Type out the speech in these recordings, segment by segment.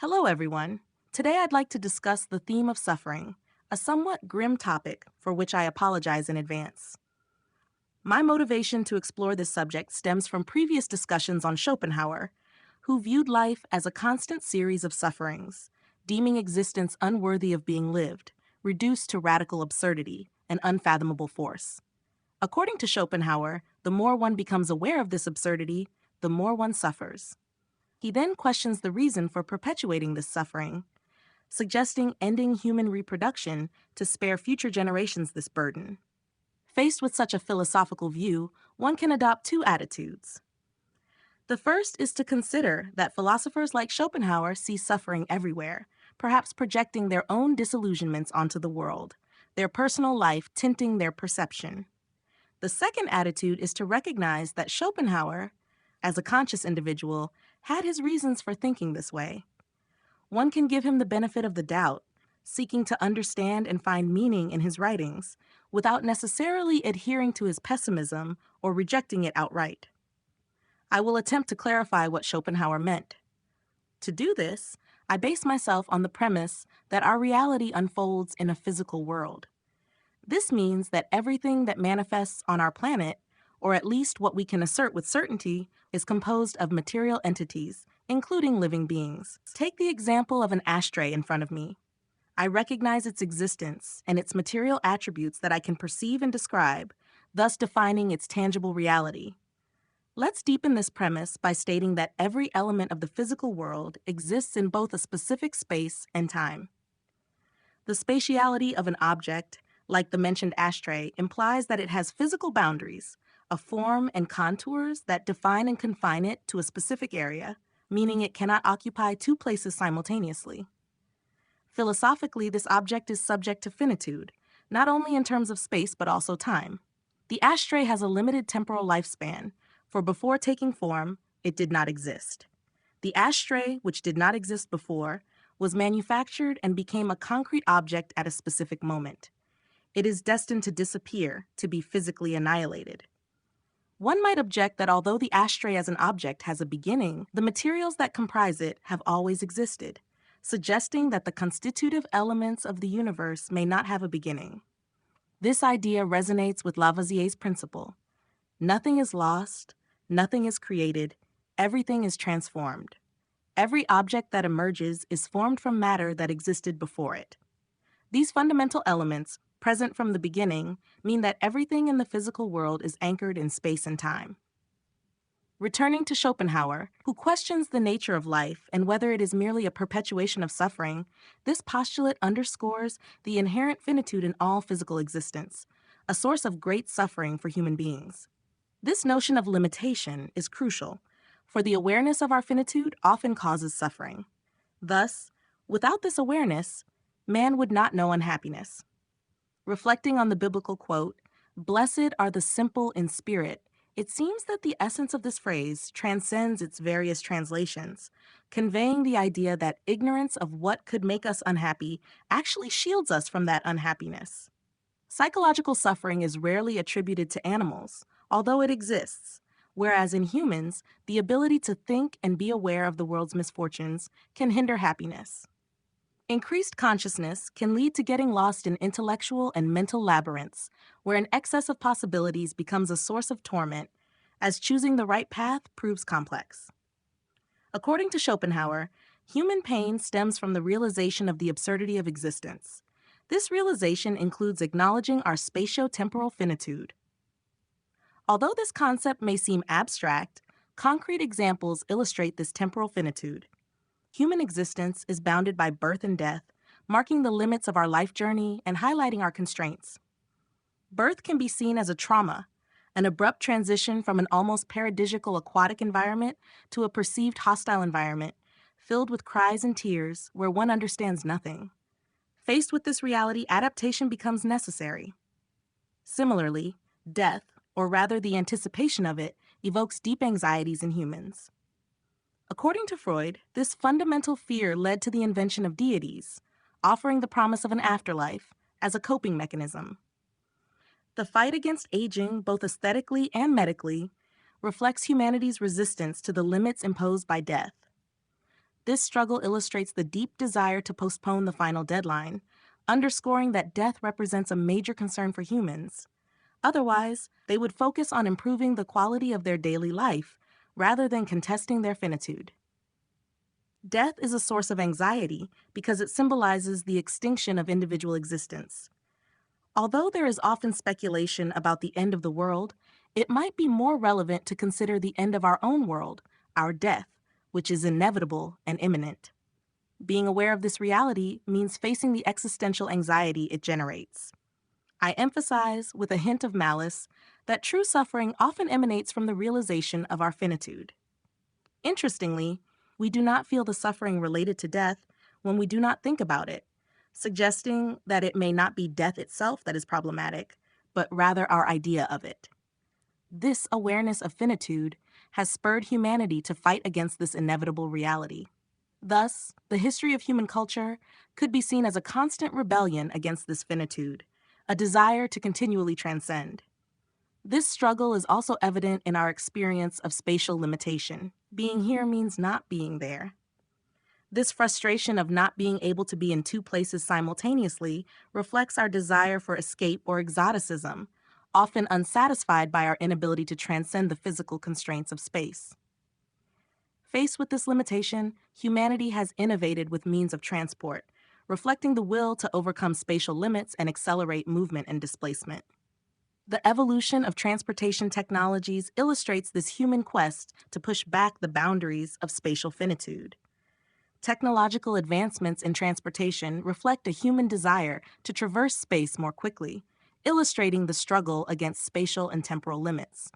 Hello, everyone. Today I'd like to discuss the theme of suffering, a somewhat grim topic for which I apologize in advance. My motivation to explore this subject stems from previous discussions on Schopenhauer, who viewed life as a constant series of sufferings, deeming existence unworthy of being lived, reduced to radical absurdity and unfathomable force. According to Schopenhauer, the more one becomes aware of this absurdity, the more one suffers. He then questions the reason for perpetuating this suffering, suggesting ending human reproduction to spare future generations this burden. Faced with such a philosophical view, one can adopt two attitudes. The first is to consider that philosophers like Schopenhauer see suffering everywhere, perhaps projecting their own disillusionments onto the world, their personal life tinting their perception. The second attitude is to recognize that Schopenhauer, as a conscious individual, had his reasons for thinking this way. One can give him the benefit of the doubt, seeking to understand and find meaning in his writings, without necessarily adhering to his pessimism or rejecting it outright. I will attempt to clarify what Schopenhauer meant. To do this, I base myself on the premise that our reality unfolds in a physical world. This means that everything that manifests on our planet, or at least what we can assert with certainty, is composed of material entities, including living beings. Take the example of an ashtray in front of me. I recognize its existence and its material attributes that I can perceive and describe, thus defining its tangible reality. Let's deepen this premise by stating that every element of the physical world exists in both a specific space and time. The spatiality of an object, like the mentioned ashtray, implies that it has physical boundaries, a form and contours that define and confine it to a specific area, meaning it cannot occupy two places simultaneously. Philosophically, this object is subject to finitude, not only in terms of space but also time. The ashtray has a limited temporal lifespan, for before taking form, it did not exist. The ashtray, which did not exist before, was manufactured and became a concrete object at a specific moment. It is destined to disappear, to be physically annihilated. One might object that although the ashtray as an object has a beginning, the materials that comprise it have always existed, suggesting that the constitutive elements of the universe may not have a beginning. This idea resonates with Lavoisier's principle. Nothing is lost, nothing is created, everything is transformed. Every object that emerges is formed from matter that existed before it. These fundamental elements, present from the beginning, mean that everything in the physical world is anchored in space and time. Returning to Schopenhauer, who questions the nature of life and whether it is merely a perpetuation of suffering, this postulate underscores the inherent finitude in all physical existence, a source of great suffering for human beings. This notion of limitation is crucial, for the awareness of our finitude often causes suffering. Thus, without this awareness, man would not know unhappiness. Reflecting on the biblical quote, "Blessed are the simple in spirit," it seems that the essence of this phrase transcends its various translations, conveying the idea that ignorance of what could make us unhappy actually shields us from that unhappiness. Psychological suffering is rarely attributed to animals, although it exists, whereas in humans, the ability to think and be aware of the world's misfortunes can hinder happiness. Increased consciousness can lead to getting lost in intellectual and mental labyrinths, where an excess of possibilities becomes a source of torment, as choosing the right path proves complex. According to Schopenhauer, human pain stems from the realization of the absurdity of existence. This realization includes acknowledging our spatio-temporal finitude. Although this concept may seem abstract, concrete examples illustrate this temporal finitude. Human existence is bounded by birth and death, marking the limits of our life journey and highlighting our constraints. Birth can be seen as a trauma, an abrupt transition from an almost paradisiacal aquatic environment to a perceived hostile environment, filled with cries and tears where one understands nothing. Faced with this reality, adaptation becomes necessary. Similarly, death, or rather the anticipation of it, evokes deep anxieties in humans. According to Freud, this fundamental fear led to the invention of deities, offering the promise of an afterlife as a coping mechanism. The fight against aging, both aesthetically and medically, reflects humanity's resistance to the limits imposed by death. This struggle illustrates the deep desire to postpone the final deadline, underscoring that death represents a major concern for humans. Otherwise, they would focus on improving the quality of their daily life rather than contesting their finitude. Death is a source of anxiety because it symbolizes the extinction of individual existence. Although there is often speculation about the end of the world, it might be more relevant to consider the end of our own world, our death, which is inevitable and imminent. Being aware of this reality means facing the existential anxiety it generates. I emphasize, with a hint of malice, that true suffering often emanates from the realization of our finitude. Interestingly, we do not feel the suffering related to death when we do not think about it, suggesting that it may not be death itself that is problematic, but rather our idea of it. This awareness of finitude has spurred humanity to fight against this inevitable reality. Thus, the history of human culture could be seen as a constant rebellion against this finitude, a desire to continually transcend. This struggle is also evident in our experience of spatial limitation. Being here means not being there. This frustration of not being able to be in two places simultaneously reflects our desire for escape or exoticism, often unsatisfied by our inability to transcend the physical constraints of space. Faced with this limitation, humanity has innovated with means of transport, reflecting the will to overcome spatial limits and accelerate movement and displacement. The evolution of transportation technologies illustrates this human quest to push back the boundaries of spatial finitude. Technological advancements in transportation reflect a human desire to traverse space more quickly, illustrating the struggle against spatial and temporal limits.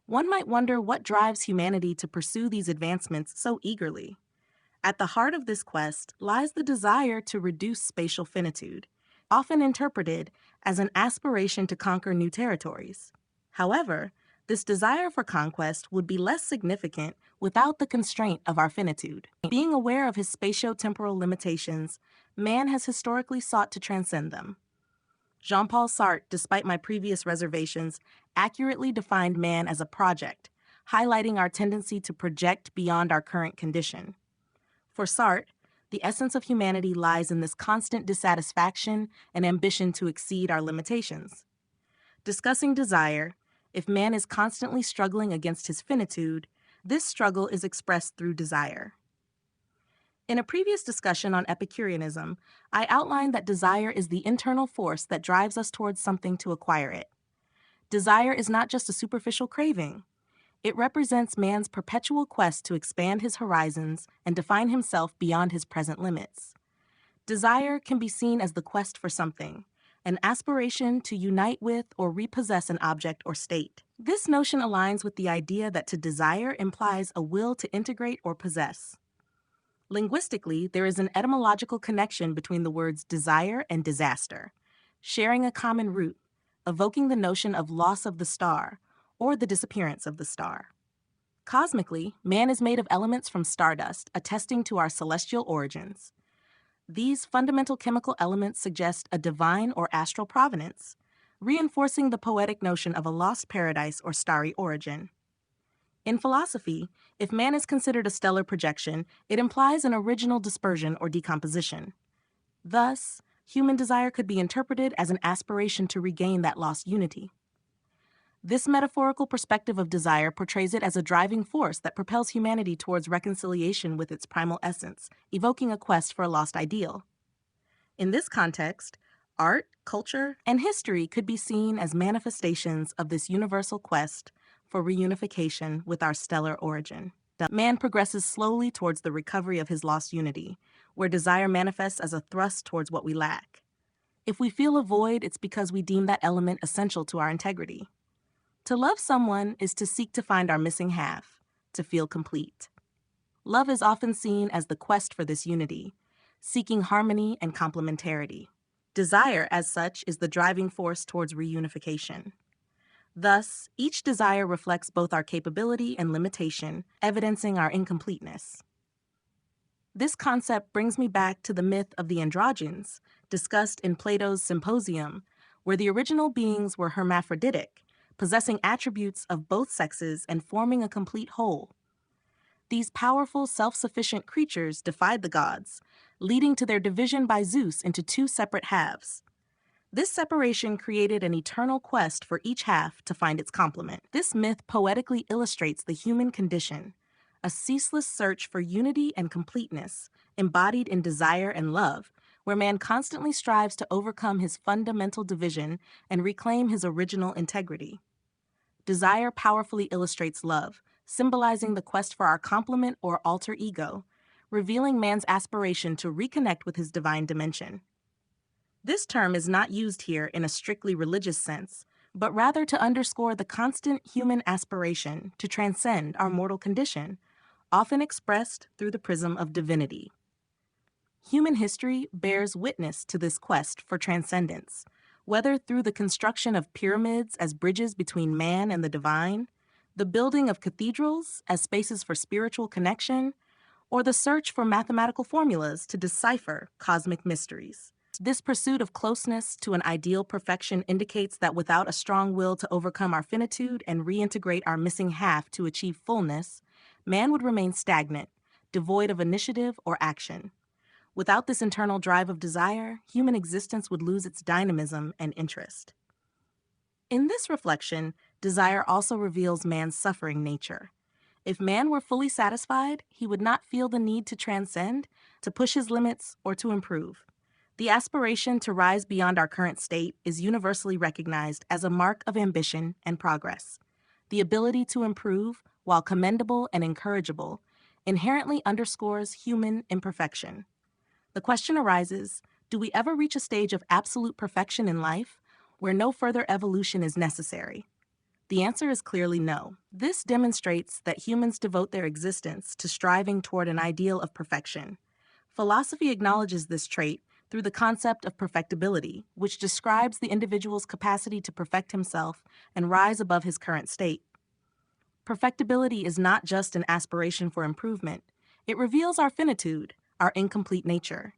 One might wonder what drives humanity to pursue these advancements so eagerly. At the heart of this quest lies the desire to reduce spatial finitude, often interpreted as an aspiration to conquer new territories. However, this desire for conquest would be less significant without the constraint of our finitude. Being aware of his spatio-temporal limitations, man has historically sought to transcend them. Jean-Paul Sartre, despite my previous reservations, accurately defined man as a project, highlighting our tendency to project beyond our current condition. For Sartre, the essence of humanity lies in this constant dissatisfaction and ambition to exceed our limitations. Discussing desire, if man is constantly struggling against his finitude, this struggle is expressed through desire. In a previous discussion on Epicureanism, I outlined that desire is the internal force that drives us towards something to acquire it. Desire is not just a superficial craving. It represents man's perpetual quest to expand his horizons and define himself beyond his present limits. Desire can be seen as the quest for something, an aspiration to unite with or repossess an object or state. This notion aligns with the idea that to desire implies a will to integrate or possess. Linguistically, there is an etymological connection between the words desire and disaster, sharing a common root, evoking the notion of loss of the star, or the disappearance of the star. Cosmically, man is made of elements from stardust, attesting to our celestial origins. These fundamental chemical elements suggest a divine or astral provenance, reinforcing the poetic notion of a lost paradise or starry origin. In philosophy, if man is considered a stellar projection, it implies an original dispersion or decomposition. Thus, human desire could be interpreted as an aspiration to regain that lost unity. This metaphorical perspective of desire portrays it as a driving force that propels humanity towards reconciliation with its primal essence, evoking a quest for a lost ideal. In this context, art, culture, and history could be seen as manifestations of this universal quest for reunification with our stellar origin. Man progresses slowly towards the recovery of his lost unity, where desire manifests as a thrust towards what we lack. If we feel a void, it's because we deem that element essential to our integrity. To love someone is to seek to find our missing half, to feel complete. Love is often seen as the quest for this unity, seeking harmony and complementarity. Desire, as such, is the driving force towards reunification. Thus, each desire reflects both our capability and limitation, evidencing our incompleteness. This concept brings me back to the myth of the androgynes, discussed in Plato's Symposium, where the original beings were hermaphroditic, possessing attributes of both sexes and forming a complete whole. These powerful, self-sufficient creatures defied the gods, leading to their division by Zeus into two separate halves. This separation created an eternal quest for each half to find its complement. This myth poetically illustrates the human condition, a ceaseless search for unity and completeness, embodied in desire and love, where man constantly strives to overcome his fundamental division and reclaim his original integrity. Desire powerfully illustrates love, symbolizing the quest for our complement or alter ego, revealing man's aspiration to reconnect with his divine dimension. This term is not used here in a strictly religious sense, but rather to underscore the constant human aspiration to transcend our mortal condition, often expressed through the prism of divinity. Human history bears witness to this quest for transcendence, whether through the construction of pyramids as bridges between man and the divine, the building of cathedrals as spaces for spiritual connection, or the search for mathematical formulas to decipher cosmic mysteries. This pursuit of closeness to an ideal perfection indicates that without a strong will to overcome our finitude and reintegrate our missing half to achieve fullness, man would remain stagnant, devoid of initiative or action. Without this internal drive of desire, human existence would lose its dynamism and interest. In this reflection, desire also reveals man's suffering nature. If man were fully satisfied, he would not feel the need to transcend, to push his limits, or to improve. The aspiration to rise beyond our current state is universally recognized as a mark of ambition and progress. The ability to improve, while commendable and encourageable, inherently underscores human imperfection. The question arises, do we ever reach a stage of absolute perfection in life where no further evolution is necessary? The answer is clearly no. This demonstrates that humans devote their existence to striving toward an ideal of perfection. Philosophy acknowledges this trait through the concept of perfectibility, which describes the individual's capacity to perfect himself and rise above his current state. Perfectibility is not just an aspiration for improvement. It reveals our finitude, our incomplete nature.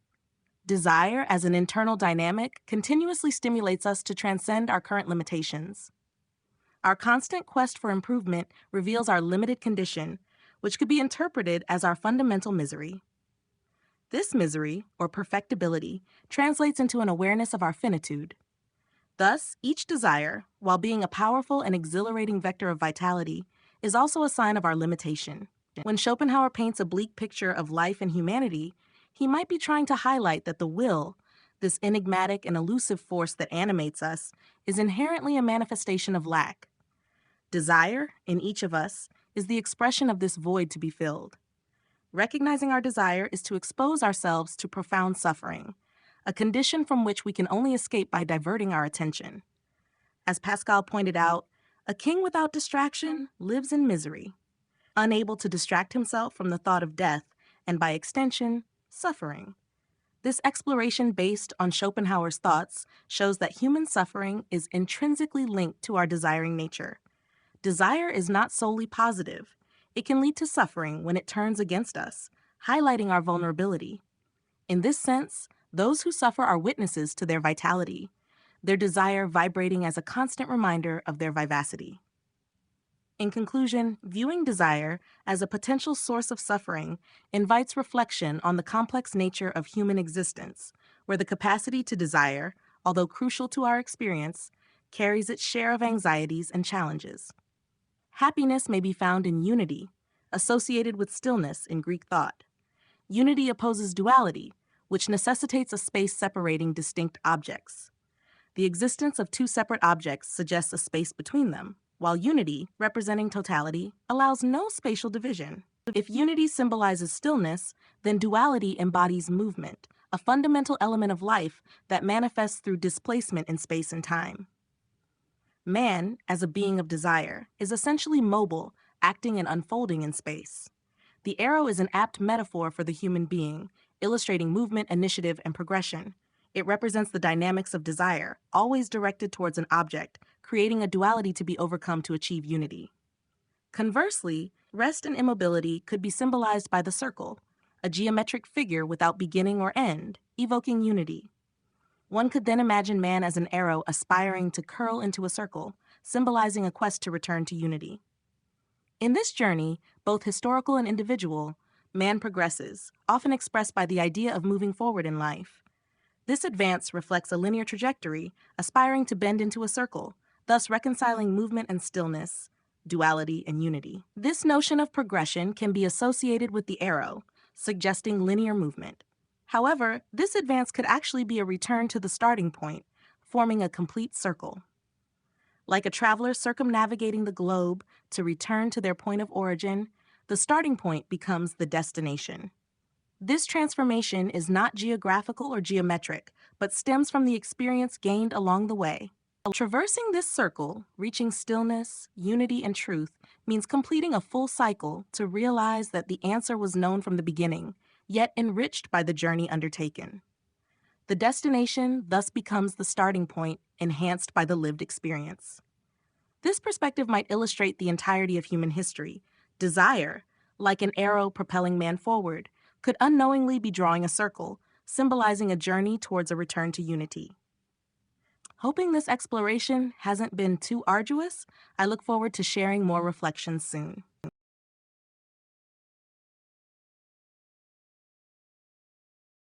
Desire, as an internal dynamic, continuously stimulates us to transcend our current limitations. Our constant quest for improvement reveals our limited condition, which could be interpreted as our fundamental misery. This misery, or perfectibility, translates into an awareness of our finitude. Thus, each desire, while being a powerful and exhilarating vector of vitality, is also a sign of our limitation. When Schopenhauer paints a bleak picture of life and humanity, he might be trying to highlight that the will, this enigmatic and elusive force that animates us, is inherently a manifestation of lack. Desire, in each of us, is the expression of this void to be filled. Recognizing our desire is to expose ourselves to profound suffering, a condition from which we can only escape by diverting our attention. As Pascal pointed out, a king without distraction lives in misery, unable to distract himself from the thought of death and, by extension, suffering. This exploration based on Schopenhauer's thoughts shows that human suffering is intrinsically linked to our desiring nature. Desire is not solely positive. It can lead to suffering when it turns against us, highlighting our vulnerability. In this sense, those who suffer are witnesses to their vitality, their desire vibrating as a constant reminder of their vivacity. In conclusion, viewing desire as a potential source of suffering invites reflection on the complex nature of human existence, where the capacity to desire, although crucial to our experience, carries its share of anxieties and challenges. Happiness may be found in unity, associated with stillness in Greek thought. Unity opposes duality, which necessitates a space separating distinct objects. The existence of two separate objects suggests a space between them, while unity, representing totality, allows no spatial division. If unity symbolizes stillness, then duality embodies movement, a fundamental element of life that manifests through displacement in space and time. Man, as a being of desire, is essentially mobile, acting and unfolding in space. The arrow is an apt metaphor for the human being, illustrating movement, initiative, and progression. It represents the dynamics of desire, always directed towards an object, creating a duality to be overcome to achieve unity. Conversely, rest and immobility could be symbolized by the circle, a geometric figure without beginning or end, evoking unity. One could then imagine man as an arrow aspiring to curl into a circle, symbolizing a quest to return to unity. In this journey, both historical and individual, man progresses, often expressed by the idea of moving forward in life. This advance reflects a linear trajectory, aspiring to bend into a circle, thus reconciling movement and stillness, duality and unity. This notion of progression can be associated with the arrow, suggesting linear movement. However, this advance could actually be a return to the starting point, forming a complete circle. Like a traveler circumnavigating the globe to return to their point of origin, the starting point becomes the destination. This transformation is not geographical or geometric, but stems from the experience gained along the way. Traversing this circle, reaching stillness, unity, and truth, means completing a full cycle to realize that the answer was known from the beginning, yet enriched by the journey undertaken. The destination thus becomes the starting point, enhanced by the lived experience. This perspective might illustrate the entirety of human history. Desire, like an arrow propelling man forward, could unknowingly be drawing a circle, symbolizing a journey towards a return to unity. Hoping this exploration hasn't been too arduous, I look forward to sharing more reflections soon.